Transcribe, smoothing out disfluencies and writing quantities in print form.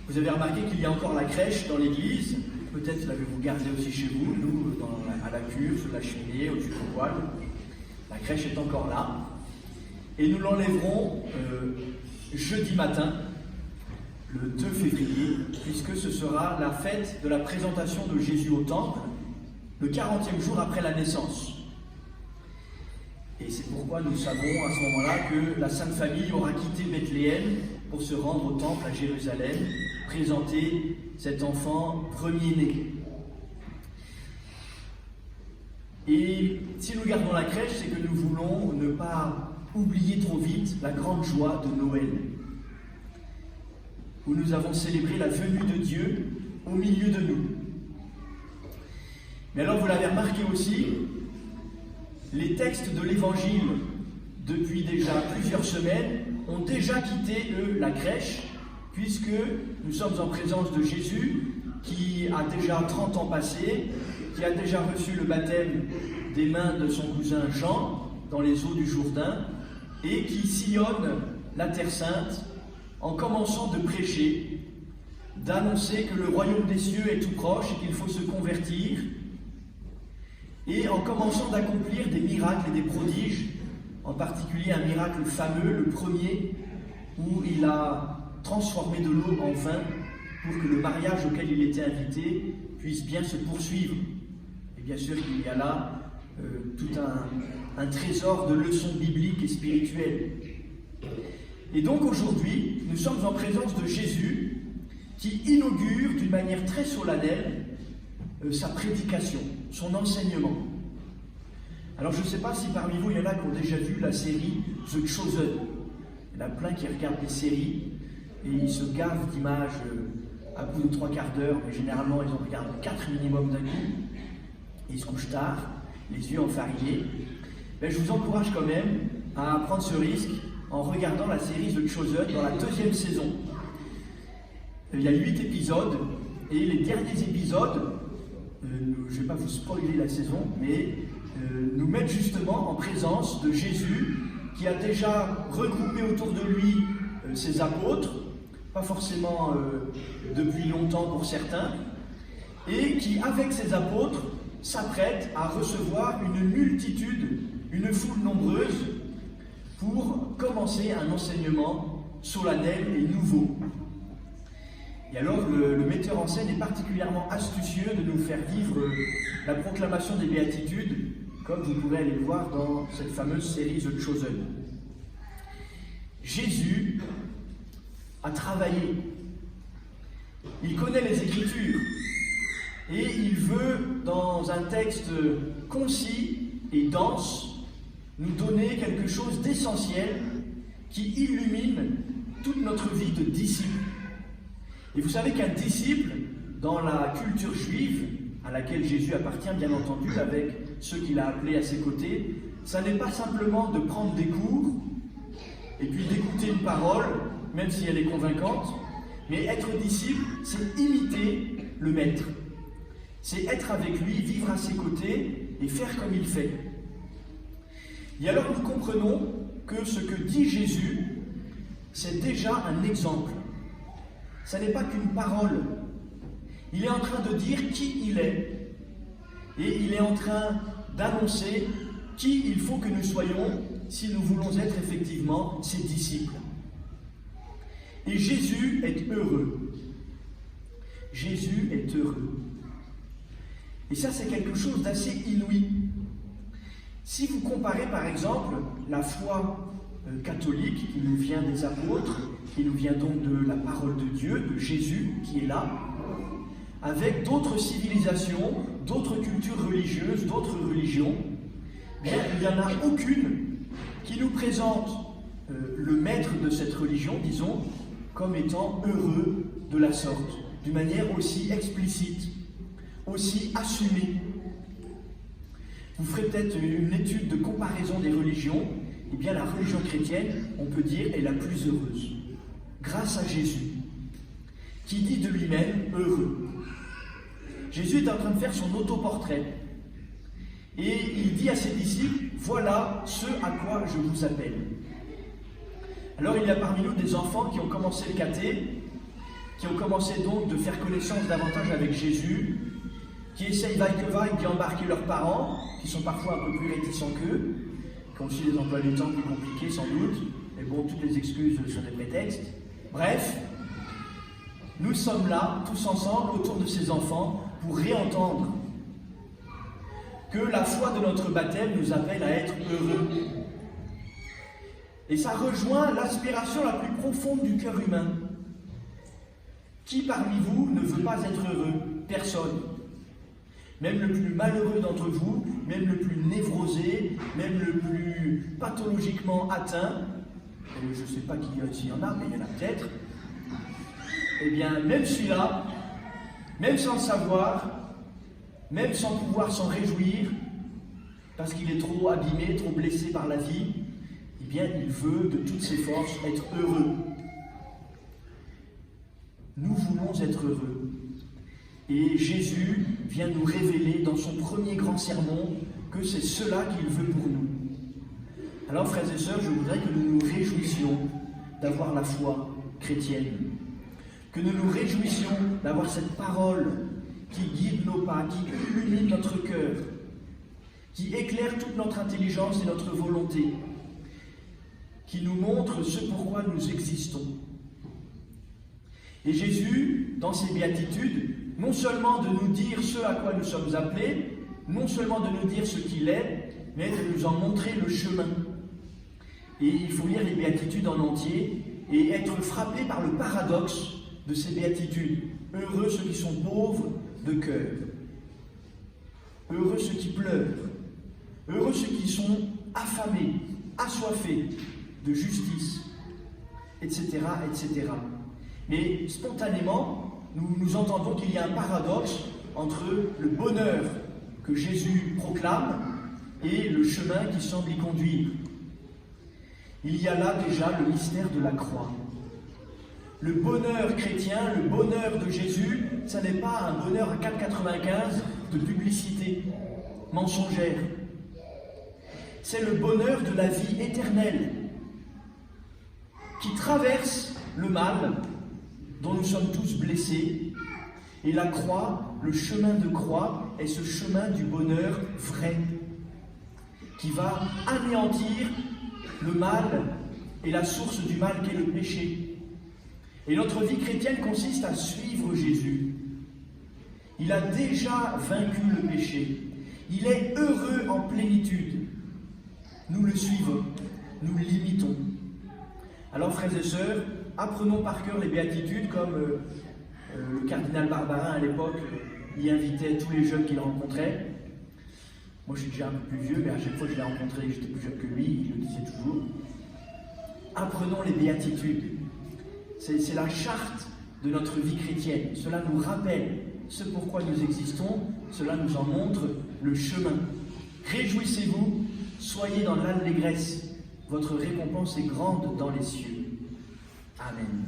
Vous avez remarqué qu'il y a encore la crèche dans l'église. Peut-être l'avez-vous gardée aussi chez vous, nous, à la cuve, sous la cheminée, au-dessus du poêle. La crèche est encore là. Et nous l'enlèverons jeudi matin, le 2 février, puisque ce sera la fête de la présentation de Jésus au temple, le 40e jour après la naissance. Et c'est pourquoi nous savons à ce moment-là que la Sainte Famille aura quitté Bethléem pour se rendre au temple à Jérusalem, présenter cet enfant premier-né. Et si nous gardons la crèche, c'est que nous voulons ne pas oublier trop vite la grande joie de Noël, où nous avons célébré la venue de Dieu au milieu de nous. Mais alors, vous l'avez remarqué aussi, les textes de l'Évangile, depuis déjà plusieurs semaines, ont déjà quitté, eux, la crèche, puisque nous sommes en présence de Jésus, qui a déjà 30 ans passés, qui a déjà reçu le baptême des mains de son cousin Jean, dans les eaux du Jourdain, et qui sillonne la Terre Sainte en commençant de prêcher, d'annoncer que le royaume des cieux est tout proche et qu'il faut se convertir, et en commençant d'accomplir des miracles et des prodiges, en particulier un miracle fameux, le premier, où il a transformé de l'eau en vin pour que le mariage auquel il était invité puisse bien se poursuivre. Et bien sûr, il y a là tout un trésor de leçons bibliques et spirituelles. Et donc aujourd'hui, nous sommes en présence de Jésus qui inaugure d'une manière très solennelle sa prédication, son enseignement. Alors je ne sais pas si parmi vous, il y en a qui ont déjà vu la série The Chosen. Il y en a plein qui regardent des séries et ils se gavent d'images à bout de 3 quarts d'heure, mais généralement ils en regardent 4 minimum d'un coup. Et ils se couchent tard, les yeux enfarinés. Mais je vous encourage quand même à prendre ce risque en regardant la série The Chosen dans la 2e saison. Il y a 8 épisodes et les derniers épisodes, je ne vais pas vous spoiler la saison, mais nous mettent justement en présence de Jésus qui a déjà regroupé autour de lui ses apôtres, pas forcément depuis longtemps pour certains, et qui, avec ses apôtres, s'apprête à recevoir une multitude, une foule nombreuse, pour commencer un enseignement solennel et nouveau. Et alors, le metteur en scène est particulièrement astucieux de nous faire vivre la proclamation des béatitudes, comme vous pourrez aller le voir dans cette fameuse série The Chosen. Jésus a travaillé. Il connaît les Écritures. Et il veut, dans un texte concis et dense, nous donner quelque chose d'essentiel qui illumine toute notre vie de disciple. Et vous savez qu'un disciple, dans la culture juive, à laquelle Jésus appartient bien entendu, avec ceux qu'il a appelés à ses côtés, ça n'est pas simplement de prendre des cours et puis d'écouter une parole, même si elle est convaincante, mais être disciple, c'est imiter le maître. C'est être avec lui, vivre à ses côtés et faire comme il fait. Et alors nous comprenons que ce que dit Jésus, c'est déjà un exemple. Ça n'est pas qu'une parole. Il est en train de dire qui il est. Et il est en train d'annoncer qui il faut que nous soyons si nous voulons être effectivement ses disciples. Et Jésus est heureux. Jésus est heureux. Et ça, c'est quelque chose d'assez inouï. Si vous comparez, par exemple, la foi catholique qui nous vient des apôtres, qui nous vient donc de la parole de Dieu, de Jésus, qui est là, avec d'autres civilisations, d'autres cultures religieuses, d'autres religions, bien, il n'y en a aucune qui nous présente le maître de cette religion, disons, comme étant heureux de la sorte, d'une manière aussi explicite, aussi assumée. Vous ferez peut-être une étude de comparaison des religions, et bien la religion chrétienne, on peut dire, est la plus heureuse, grâce à Jésus, qui dit de lui-même « heureux ». Jésus est en train de faire son autoportrait, et il dit à ses disciples « voilà ce à quoi je vous appelle ». Alors il y a parmi nous des enfants qui ont commencé le caté, qui ont commencé donc de faire connaissance davantage avec Jésus, qui essayent vaille que vaille d'y embarquer leurs parents, qui sont parfois un peu plus réticents qu'eux, qui ont aussi des emplois du temps plus compliqués sans doute, mais bon, toutes les excuses sont des prétextes. Bref, nous sommes là, tous ensemble, autour de ces enfants, pour réentendre que la foi de notre baptême nous appelle à être heureux. Et ça rejoint l'aspiration la plus profonde du cœur humain. Qui parmi vous ne veut pas être heureux? Personne. Même le plus malheureux d'entre vous, même le plus névrosé, même le plus pathologiquement atteint, et je ne sais pas s'il y en a, mais il y en a peut-être, eh bien, même celui-là, même sans le savoir, même sans pouvoir s'en réjouir, parce qu'il est trop abîmé, trop blessé par la vie, eh bien, il veut de toutes ses forces être heureux. Nous voulons être heureux. Et Jésus vient nous révéler dans son premier grand sermon que c'est cela qu'il veut pour nous. Alors, frères et sœurs, je voudrais que nous nous réjouissions d'avoir la foi chrétienne. Que nous nous réjouissions d'avoir cette parole qui guide nos pas, qui illumine notre cœur, qui éclaire toute notre intelligence et notre volonté, qui nous montre ce pourquoi nous existons. Et Jésus, dans ses béatitudes, non seulement de nous dire ce à quoi nous sommes appelés, non seulement de nous dire ce qu'il est, mais de nous en montrer le chemin. Et il faut lire les béatitudes en entier et être frappé par le paradoxe de ces béatitudes. Heureux ceux qui sont pauvres de cœur. Heureux ceux qui pleurent. Heureux ceux qui sont affamés, assoiffés de justice, etc., etc. Mais spontanément, nous entendons qu'il y a un paradoxe entre le bonheur que Jésus proclame et le chemin qui semble y conduire. Il y a là déjà le mystère de la croix. Le bonheur chrétien, le bonheur de Jésus, ce n'est pas un bonheur à 4,95 de publicité mensongère. C'est le bonheur de la vie éternelle qui traverse le mal dont nous sommes tous blessés. Et la croix, le chemin de croix, est ce chemin du bonheur vrai qui va anéantir le mal et la source du mal qu'est le péché. Et notre vie chrétienne consiste à suivre Jésus. Il a déjà vaincu le péché. Il est heureux en plénitude. Nous le suivons, nous l'imitons. Alors, frères et sœurs, apprenons par cœur les béatitudes comme le cardinal Barbarin à l'époque y invitait tous les jeunes qu'il rencontrait. Moi, je suis déjà un peu plus vieux, mais à chaque fois que je l'ai rencontré, j'étais plus jeune que lui, il le disait toujours. Apprenons les béatitudes. C'est la charte de notre vie chrétienne. Cela nous rappelle ce pourquoi nous existons, cela nous en montre le chemin. Réjouissez-vous, soyez dans l'allégresse. Votre récompense est grande dans les cieux. Amen.